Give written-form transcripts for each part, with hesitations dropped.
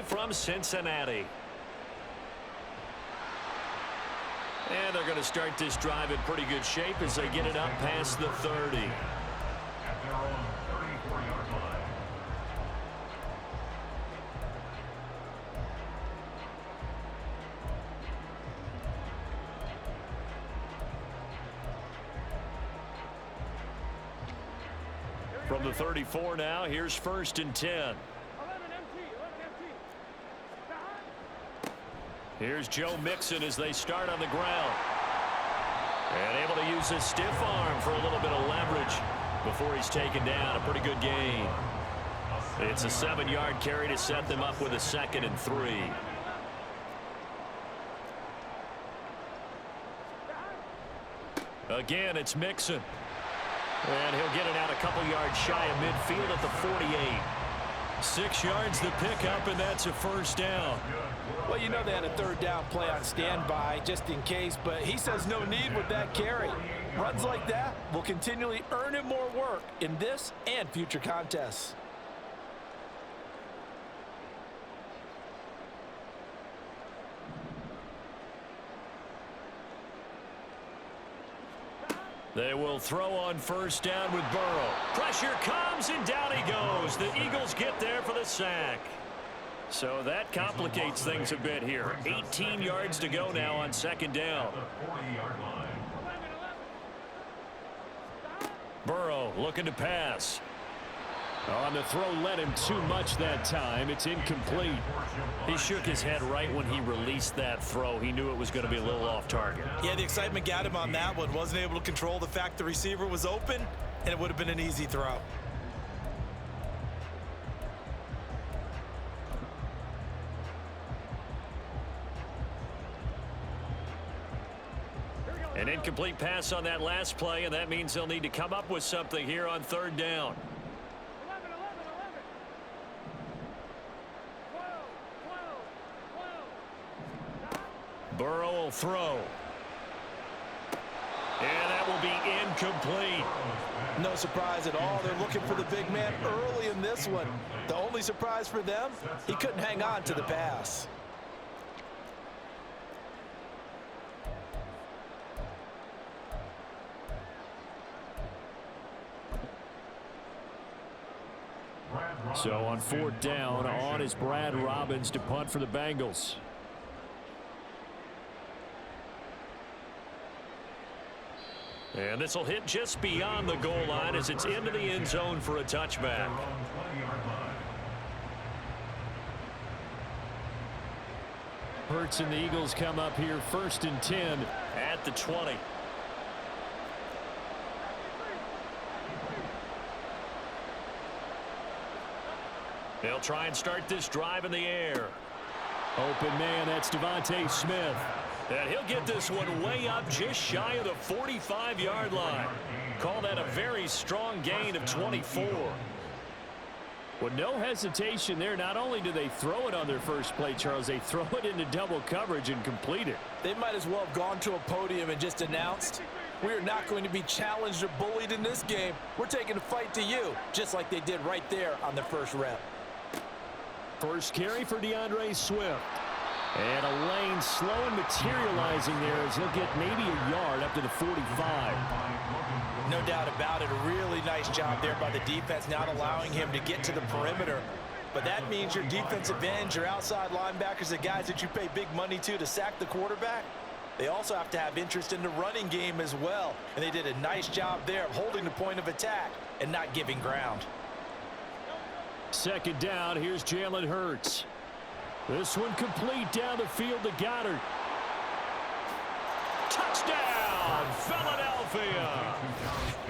from Cincinnati. And they're going to start this drive in pretty good shape as they get it up past the 30. At their own 34-yard line. From the 34 now, here's 1st and 10. Here's Joe Mixon as they start on the ground. And able to use his stiff arm for a little bit of leverage before he's taken down. A pretty good gain. It's a 7-yard carry to set them up with a 2nd and 3. Again, it's Mixon. And he'll get it out a couple yards shy of midfield at the 48. 6 yards to pick up, and that's a 1st down. Well, you know they had a 3rd down play on standby just in case, but he says no need with that carry. Runs like that will continually earn him more work in this and future contests. They will throw on 1st down with Burrow. Pressure comes, and down he goes. The Eagles get there for the sack. So that complicates things a bit here. 18 yards to go now on 2nd down. Burrow looking to pass. On the throw, led him too much that time. It's incomplete. He shook his head right when he released that throw. He knew it was going to be a little off target. Yeah, the excitement got him on that one. Wasn't able to control the fact the receiver was open, and it would have been an easy throw. An incomplete pass on that last play, and that means they'll need to come up with something here on 3rd down. Burrow will throw. And that will be incomplete. No surprise at all. They're looking for the big man early in this one. The only surprise for them, he couldn't hang on to the pass. So on 4th down, on is Brad Robbins to punt for the Bengals. And this will hit just beyond the goal line as it's into the end zone for a touchback. Hurts and the Eagles come up here 1st and 10 at the 20. They'll try and start this drive in the air. Open man, that's Devontae Smith. And he'll get this one way up just shy of the 45-yard line. Call that a very strong gain of 24. With no hesitation there, not only do they throw it on their first play, Charles, they throw it into double coverage and complete it. They might as well have gone to a podium and just announced, we are not going to be challenged or bullied in this game. We're taking a fight to you, just like they did right there on the first rep. First carry for DeAndre Swift. And a lane slow and materializing there as he'll get maybe a yard up to the 45. No doubt about it. A really nice job there by the defense, not allowing him to get to the perimeter. But that means your defensive ends, your outside linebackers, the guys that you pay big money to sack the quarterback, they also have to have interest in the running game as well. And they did a nice job there of holding the point of attack and not giving ground. 2nd down, here's Jalen Hurts. This one complete down the field to Goddard. Touchdown, Philadelphia.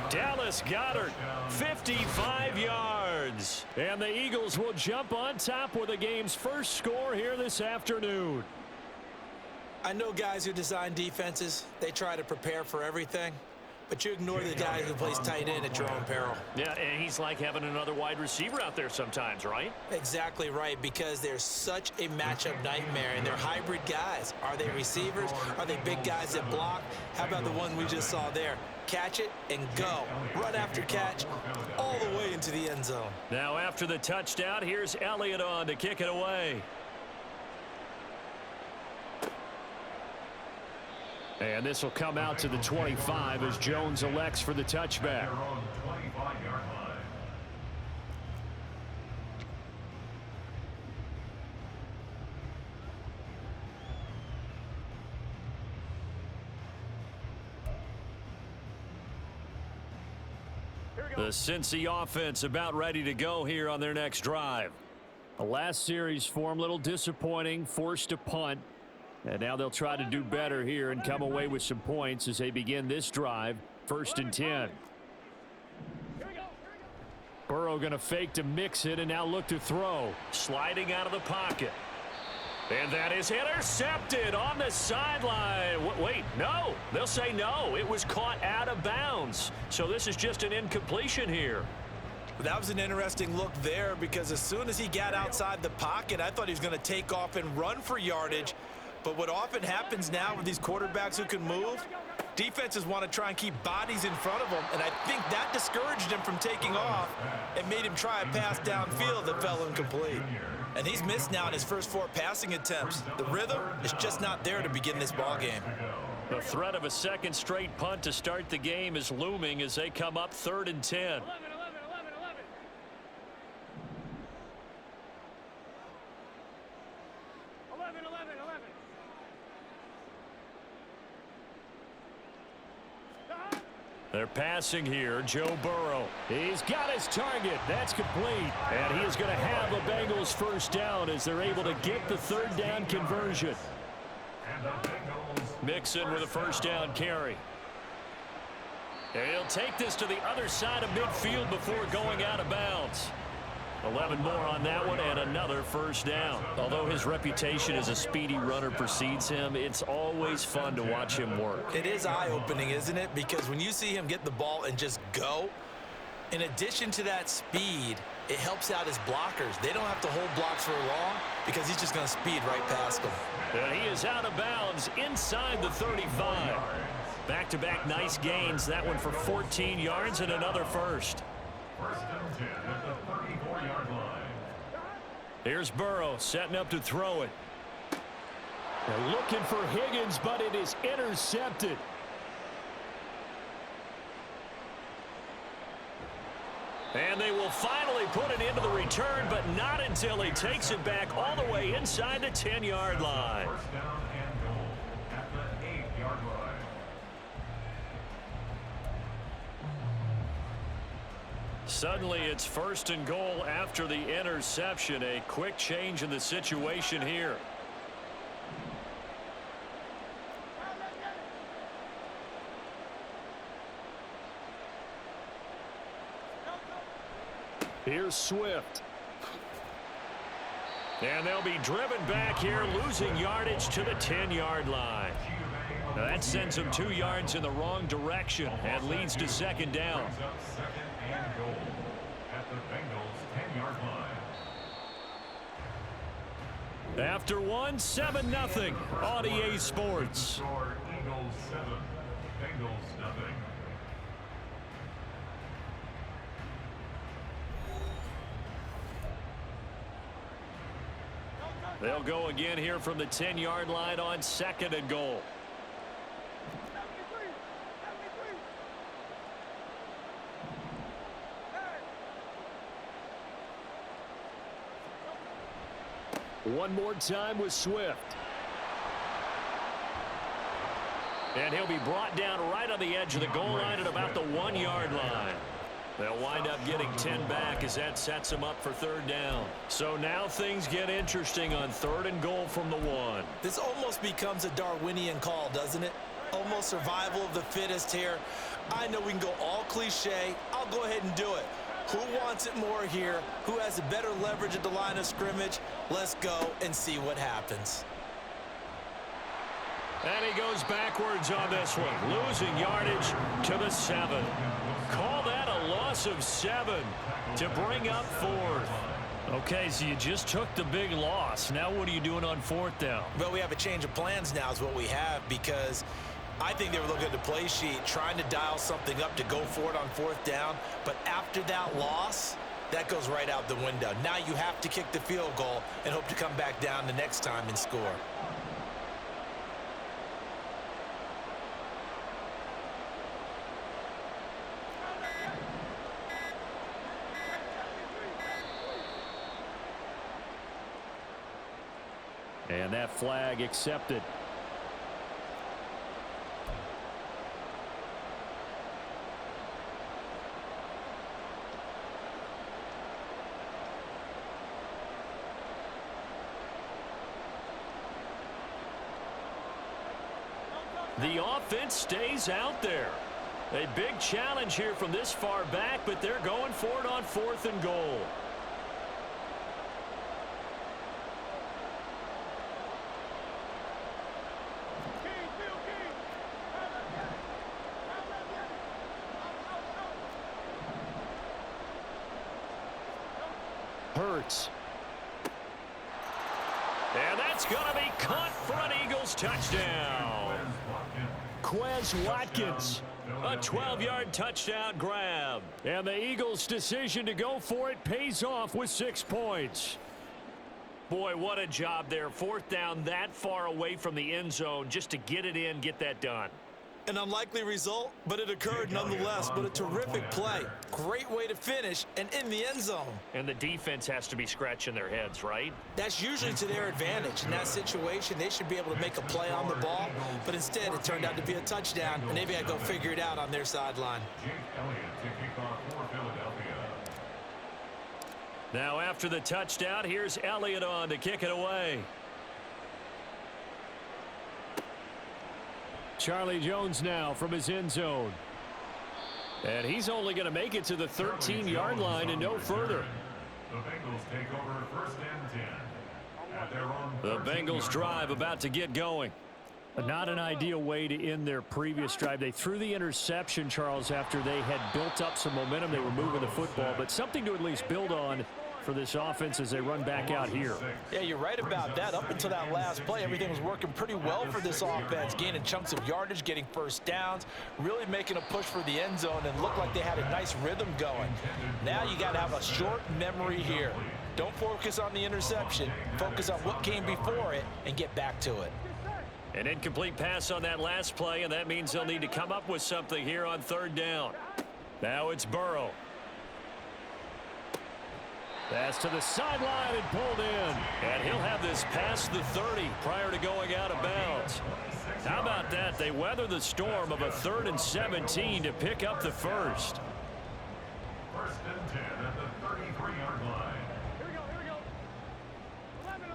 Dallas Goedert, 55 yards. And the Eagles will jump on top with the game's first score here this afternoon. I know guys who design defenses, they try to prepare for everything. But you ignore the guy who plays tight end at your own peril. Yeah, and he's like having another wide receiver out there sometimes, right? Exactly right, because they're such a matchup nightmare, and they're hybrid guys. Are they receivers? Are they big guys that block? How about the one we just saw there? Catch it and go. Run after catch all the way into the end zone. Now after the touchdown, here's Elliott on to kick it away. And this will come out to the 25 as Jones elects for the touchback. Their own 25-yard line. The Cincy offense about ready to go here on their next drive. The last series for them, a little disappointing, forced a punt. And now they'll try to do better here and come away with some points as they begin this drive, 1st and 10. Burrow going to fake to mix it and now look to throw. Sliding out of the pocket. And that is intercepted on the sideline. Wait, no. They'll say no. It was caught out of bounds. So this is just an incompletion here. That was an interesting look there because as soon as he got outside the pocket, I thought he was going to take off and run for yardage. But what often happens now with these quarterbacks who can move, defenses want to try and keep bodies in front of them, and I think that discouraged him from taking off and made him try a pass downfield that fell incomplete. And he's missed now in his first 4 passing attempts. The rhythm is just not there to begin this ball game. The threat of a second straight punt to start the game is looming as they come up 3rd and 10. They're passing here. Joe Burrow. He's got his target. That's complete. And he is going to have a Bengals first down as they're able to get the 3rd down conversion. And the Bengals. Mixon with a first down carry. And he'll take this to the other side of midfield before going out of bounds. 11 more on that one and another first down. Although his reputation as a speedy runner precedes him, it's always fun to watch him work. It is eye-opening, isn't it? Because when you see him get the ball and just go, in addition to that speed, it helps out his blockers. They don't have to hold blocks for long because he's just going to speed right past them. And he is out of bounds inside the 35. Back-to-back nice gains. That one for 14 yards and another first. 1st and 10 at the 34-yard line. Here's Burrow setting up to throw it. They're looking for Higgins, but it is intercepted. And they will finally put it into the return, but not until he takes it back all the way inside the 10-yard line. 1st down and goal at the 8-yard line. Suddenly it's 1st and goal after the interception. A quick change in the situation here. Here's Swift. And they'll be driven back here, losing yardage to the 10-yard line. Now that sends them 2 yards in the wrong direction and leads to 2nd down. Brings up 2nd and goal at the Bengals 10-yard line. After one, 7-0 on EA Sports. Score Eagles 7, Bengals nothing. They'll go again here from the 10-yard line on 2nd and goal. One more time with Swift. And he'll be brought down right on the edge of the goal line at about the 1-yard line. They'll wind up getting 10 back as that sets them up for 3rd down. So now things get interesting on 3rd and goal from the 1. This almost becomes a Darwinian call, doesn't it? Almost survival of the fittest here. I know we can go all cliche. I'll go ahead and do it. Who wants it more here? Who has a better leverage at the line of scrimmage? Let's go and see what happens. And he goes backwards on this one, losing yardage to the 7. Call that a loss of 7 to bring up 4th. Okay, so you just took the big loss. Now what are you doing on 4th down? Well, we have a change of plans now is what we have, because I think they were looking at the play sheet, trying to dial something up to go for it on 4th down. But after that loss, that goes right out the window. Now you have to kick the field goal and hope to come back down the next time and score. And that flag accepted. The offense stays out there. A big challenge here from this far back, but they're going for it on 4th and goal. Hurts. And that's going to be caught for an Eagles touchdown. Quez Watkins, a 12-yard touchdown grab. And the Eagles' decision to go for it pays off with 6 points. Boy, what a job there. 4th down that far away from the end zone just to get it in, get that done. An unlikely result, but it occurred nonetheless. But a terrific play. Great way to finish and in the end zone. And the defense has to be scratching their heads, right? That's usually to their advantage. In that situation, they should be able to make a play on the ball. But instead, it turned out to be a touchdown, and they've got to go figure it out on their sideline. Jake Elliott to kick off for Philadelphia. Now after the touchdown, here's Elliott on to kick it away. Charlie Jones now from his end zone. And he's only going to make it to the 13-yard line and no further. The Bengals take over 1st and 10. At their own The Bengals drive about to get going. Not an ideal way to end their previous drive. They threw the interception, Charles, after they had built up some momentum. They were moving the football, but something to at least build on for this offense as they run back out here. Yeah, you're right about that. Up until that last play, everything was working pretty well for this offense, gaining chunks of yardage, getting 1st downs, really making a push for the end zone, and looked like they had a nice rhythm going. Now you got to have a short memory here. Don't focus on the interception. Focus on what came before it and get back to it. An incomplete pass on that last play, and that means they'll need to come up with something here on 3rd down. Now it's Burrow. Pass to the sideline and pulled in. And he'll have this past the 30 prior to going out of bounds. How about that? They weather the storm of a 3rd and 17 to pick up the first. 1st and 10 at the 33-yard line. Here we go. 11.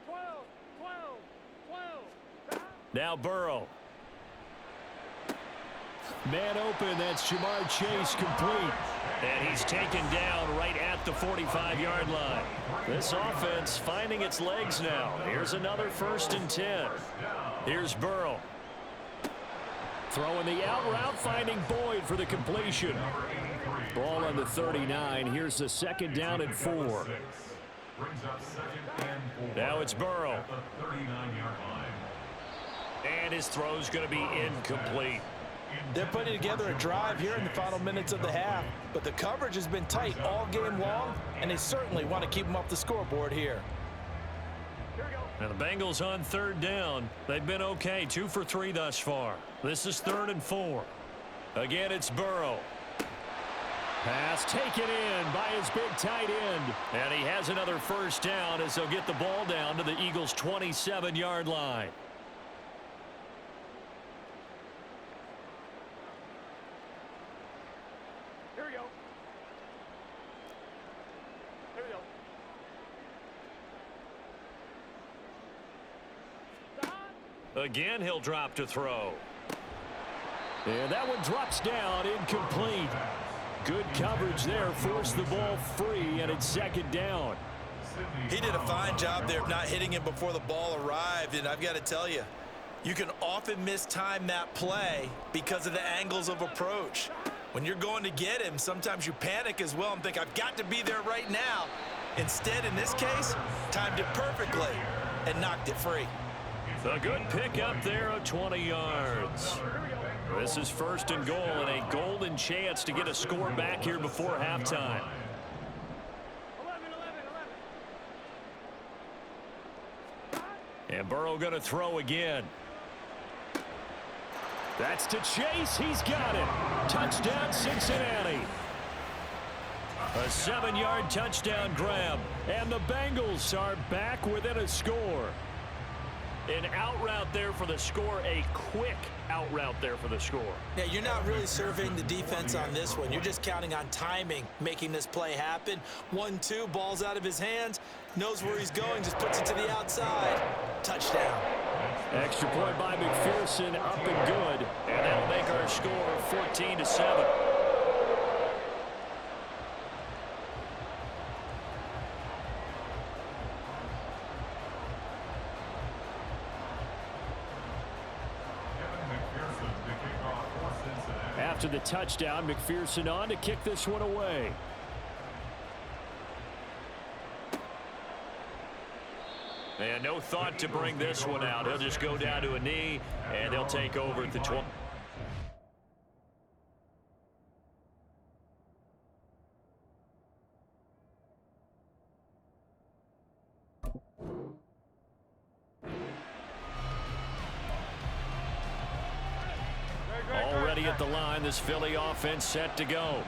12. Now Burrow. Man open, that's Jamar Chase complete. And he's taken down right at the 45-yard line. This offense finding its legs now. Here's another 1st and 10. Here's Burrow. Throwing the out route, finding Boyd for the completion. Ball on the 39. Here's the 2nd down and 4. Brings up 2nd and 4. Now it's Burrow. At the 39-yard line. And his throw's going to be incomplete. They're putting together a drive here in the final minutes of the half, but the coverage has been tight all game long, and they certainly want to keep them off the scoreboard here. Now the Bengals on 3rd down. They've been okay, 2 for 3 thus far. This is 3rd and 4. Again, it's Burrow. Pass taken in by his big tight end. And he has another 1st down as they'll get the ball down to the Eagles' 27-yard line. Again, he'll drop to throw. And that one drops down, incomplete. Good coverage there, forced the ball free, and it's 2nd down. He did a fine job there of not hitting him before the ball arrived, and I've got to tell you, you can often mistime that play because of the angles of approach. When you're going to get him, sometimes you panic as well and think, I've got to be there right now. Instead, in this case, timed it perfectly and knocked it free. A good pick up there of 20 yards. This is 1st and goal and a golden chance to get a score back here before halftime. 11. And Burrow going to throw again. That's to Chase. He's got it. Touchdown, Cincinnati. A 7-yard touchdown grab. And the Bengals are back within a score. An out route there for the score. A quick out route there for the score. Yeah, you're not really surveying the defense on this one. You're just counting on timing, making this play happen. 1-2, ball's out of his hands. Knows where he's going, just puts it to the outside. Touchdown. Extra point by McPherson, up and good. And that'll make our score 14-7. After the touchdown, McPherson on to kick this one away. And no thought to bring this one out. He'll just go down to a knee, and they'll take over at the 20. Already at the line, this Philly offense set to go.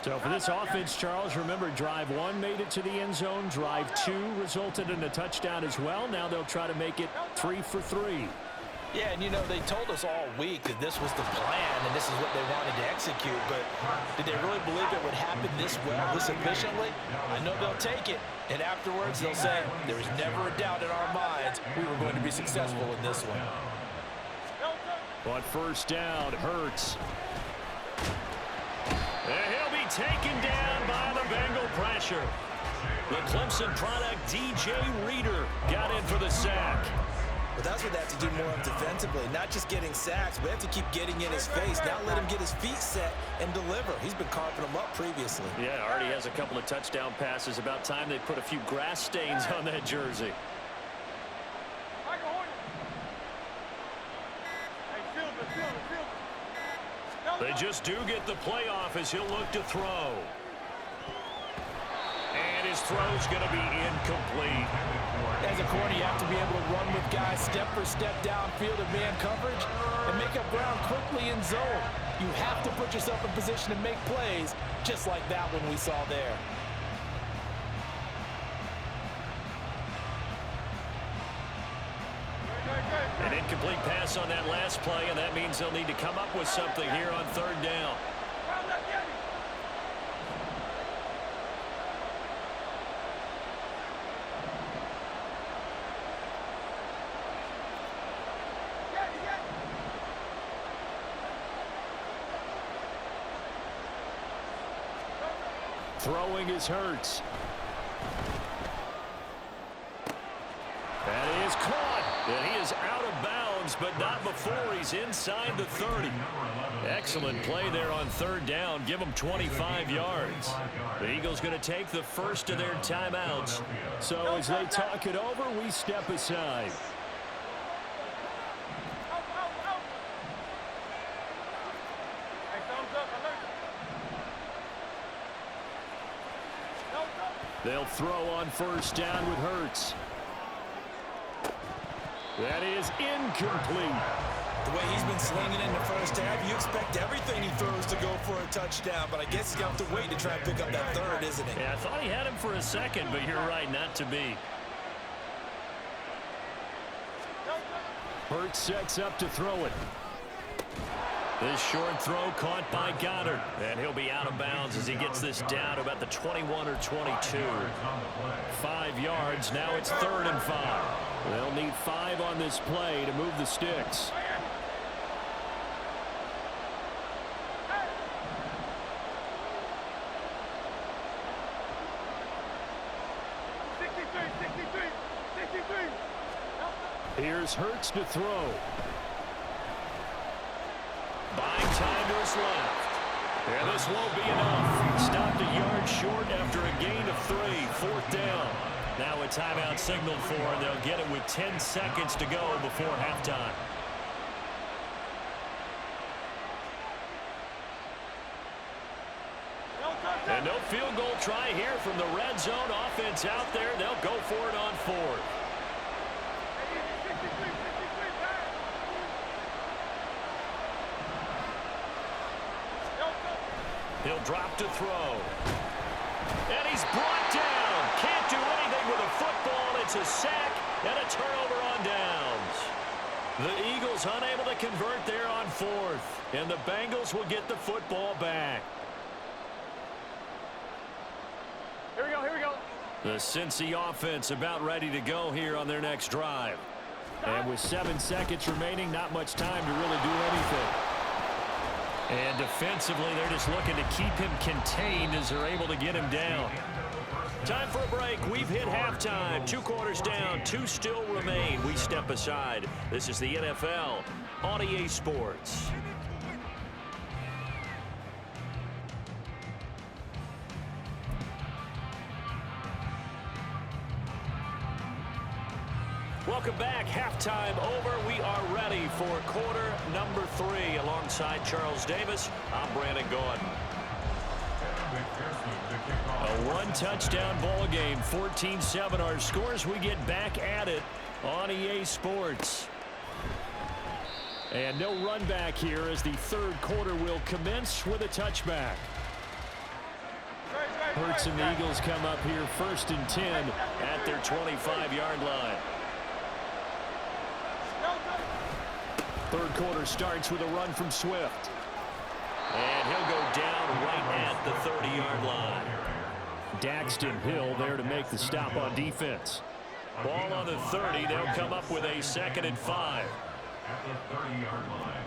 So for this offense, Charles, remember, drive 1 made it to the end zone. Drive 2 resulted in a touchdown as well. Now they'll try to make it 3 for 3. Yeah, and you know, they told us all week that this was the plan and this is what they wanted to execute, but did they really believe it would happen this well, this efficiently? I know they'll take it, and afterwards they'll say, there was never a doubt in our minds we were going to be successful in this one. But first down, Hurts. And he'll be taken down by the Bengal pressure. The Clemson product, DJ Reader, got in for the sack. But that's what they have to do more of defensively, not just getting sacks, but they have to keep getting in his face, not let him get his feet set and deliver. He's been carving them up previously. Yeah, already has a couple of touchdown passes. About time they put a few grass stains on that jersey. They just do get the playoff as he'll look to throw. And his throw's going to be incomplete. As a corner, you have to be able to run with guys step for step downfield in man coverage and make up ground quickly in zone. You have to put yourself in position to make plays, just like that one we saw there. An incomplete pass on that last play, and that means they'll need to come up with something here on third down. Throwing is Hurts. That is caught. And he is out of bounds, but not before he's inside the 30. Excellent play there on third down. Give him 25 yards. The Eagles going to take the first of their timeouts. So as they talk it over, we step aside. They'll throw on first down with Hurts. That is incomplete. The way he's been slinging in the first half, you expect everything he throws to go for a touchdown, but I guess he's going to have to wait to try and pick up that third, isn't he? Yeah, I thought he had him for a second, but you're right, not to be. Hurts sets up to throw it. This short throw caught by Goddard, and he'll be out of bounds as he gets this down to about the 21 or 22. 5 yards, now it's 3rd and 5. They'll need 5 on this play to move the sticks. Here's Hurts to throw. Buying time to his left. And this won't be enough. Stopped a yard short after a gain of 3. 4th down. Now a timeout signaled for, and they'll get it with 10 seconds to go before halftime. And no field goal try here from the red zone. Offense out there. They'll go for it on 4th. He'll drop to throw. And he's brought down. Can't do anything with a football. It's a sack and a turnover on downs. The Eagles unable to convert there on fourth. And the Bengals will get the football back. Here we go, here we go. The Cincy offense about ready to go here on their next drive. And with 7 seconds remaining, not much time to really do anything. And defensively, they're just looking to keep him contained as they're able to get him down. Time for a break. We've hit halftime. 2 quarters down, 2 still remain. We step aside. This is the NFL on EA Sports. Welcome back. Halftime over. We are ready for quarter number 3. Alongside Charles Davis, I'm Brandon Gordon. A 1-touchdown ball game, 14-7 our scores. We get back at it on EA Sports. And no run back here as the third quarter will commence with a touchback. Hurts and the Eagles come up here 1st and 10 at their 25-yard line. Third quarter starts with a run from Swift. And he'll go down right at the 30-yard line. Daxton Hill there to make the stop on defense. Ball on the 30. They'll come up with a 2nd and 5. At the 30-yard line.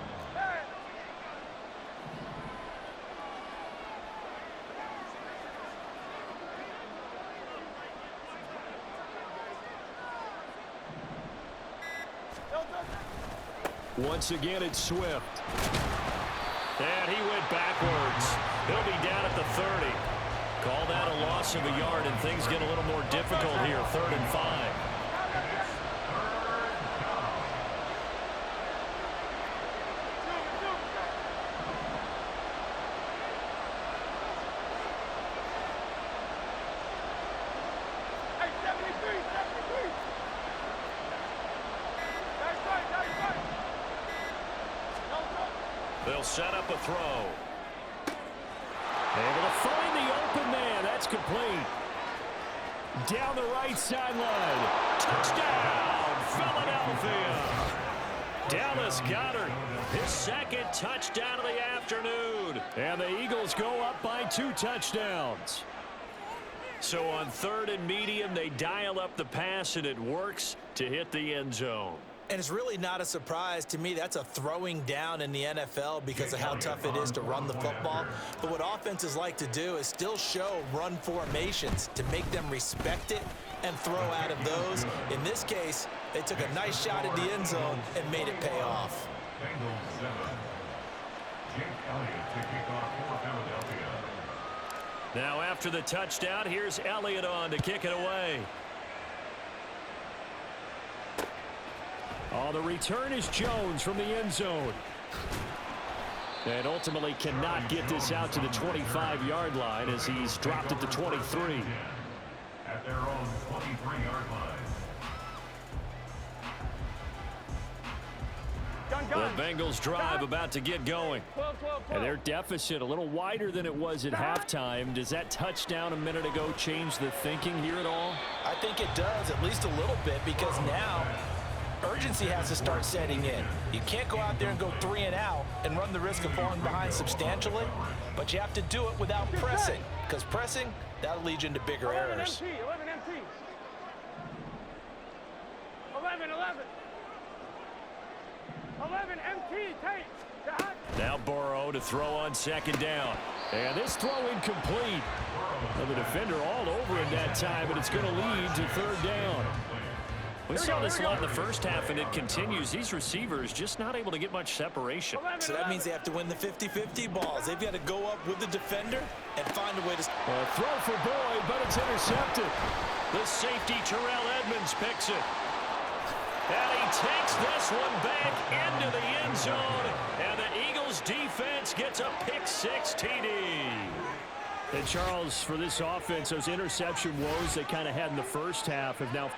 Once again, it's Swift. And he went backwards. He'll be down at the 30. Call that a loss of a yard, and things get a little more difficult here. 3rd and 5. They'll set up a throw. Able to find the open man. That's complete. Down the right sideline. Touchdown, Philadelphia. Dallas Goedert, his 2nd touchdown of the afternoon. And the Eagles go up by 2 touchdowns. So on 3rd and medium, they dial up the pass, and it works to hit the end zone. And it's really not a surprise to me. That's a throwing down in the NFL because of how tough it is to run the football. But what offenses like to do is still show run formations to make them respect it and throw out of those. In this case, they took a nice shot at the end zone and made it pay off. Bengals 7. Jake Elliott to kick off for Philadelphia. Now after the touchdown, here's Elliott on to kick it away. Oh, the return is Jones from the end zone. And ultimately cannot get this out to the 25-yard line as he's dropped at the 23. At their own 23-yard line. The Bengals drive about to get going. 12, 12, 12. And their deficit a little wider than it was at halftime. Does that touchdown a minute ago change the thinking here at all? I think it does, at least a little bit, because now urgency has to start setting in. You can't go out there and go 3 and out and run the risk of falling behind substantially, but you have to do it without pressing, because pressing, that'll lead you into bigger 11 errors. MT, 11 MT. 11, 11. 11 MT, take. Now Burrow to throw on 2nd down. And this throw incomplete. Well, the defender all over him that time, but it's going to lead to 3rd down. We saw this a lot in the first half, and it continues. These receivers just not able to get much separation. So that means they have to win the 50-50 balls. They've got to go up with the defender and find a way to... Throw for Boyd, but it's intercepted. The safety, Terrell Edmonds, picks it. And he takes this one back into the end zone. And the Eagles defense gets a pick-6 TD. And Charles, for this offense, those interception woes they kind of had in the first half have now...